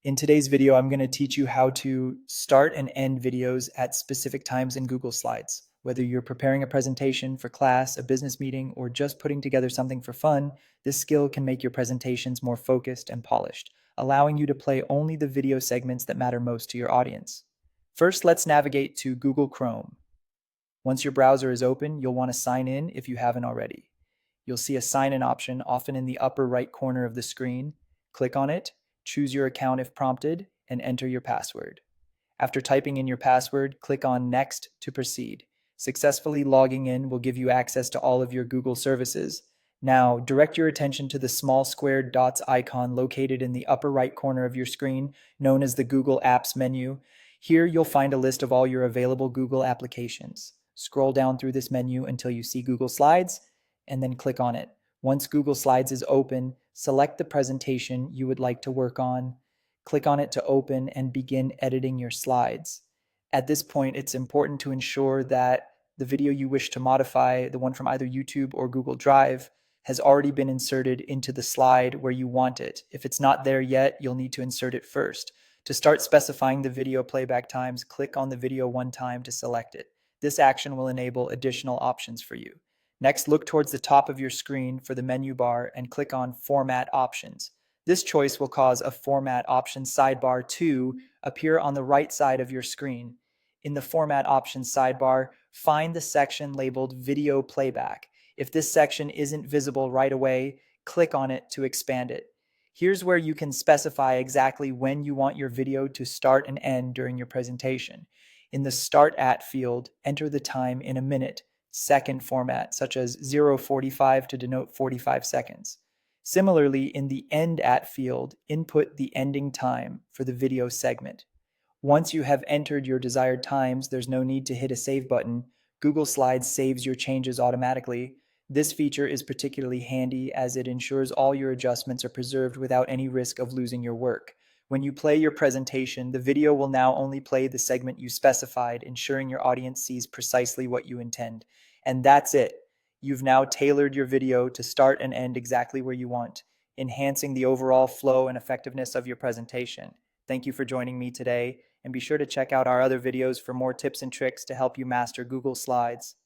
In today's video, I'm going to teach you how to start and end videos at specific times in Google Slides. Whether you're preparing a presentation for class, a business meeting, or just putting together something for fun, this skill can make your presentations more focused and polished, allowing you to play only the video segments that matter most to your audience. First, let's navigate to Google Chrome. Once your browser is open, you'll want to sign in if you haven't already. You'll see a sign in option often in the upper right corner of the screen. Click on it, choose your account if prompted, and enter your password. After typing in your password, click on Next to proceed. Successfully logging in will give you access to all of your Google services. Now, direct your attention to the small square dots icon located in the upper right corner of your screen, known as the Google Apps menu. Here, you'll find a list of all your available Google applications. Scroll down through this menu until you see Google Slides, and then click on it. Once Google Slides is open, select the presentation you would like to work on. Click on it to open and begin editing your slides. At this point, it's important to ensure that the video you wish to modify, the one from either YouTube or Google Drive, has already been inserted into the slide where you want it. If it's not there yet, you'll need to insert it first. To start specifying the video playback times, click on the video one time to select it. This action will enable additional options for you. Next, look towards the top of your screen for the menu bar and click on Format Options. This choice will cause a Format Options sidebar to appear on the right side of your screen. In the Format Options sidebar, find the section labeled Video Playback. If this section isn't visible right away, click on it to expand it. Here's where you can specify exactly when you want your video to start and end during your presentation. In the Start At field, enter the time in a minute, second format, such as 0:45 to denote 45 seconds. Similarly, in the End At field, input the ending time for the video segment. Once you have entered your desired times, there's no need to hit a save button. Google Slides saves your changes automatically. This feature is particularly handy as it ensures all your adjustments are preserved without any risk of losing your work. When you play your presentation, the video will now only play the segment you specified, ensuring your audience sees precisely what you intend. And that's it. You've now tailored your video to start and end exactly where you want, enhancing the overall flow and effectiveness of your presentation. Thank you for joining me today, and be sure to check out our other videos for more tips and tricks to help you master Google Slides.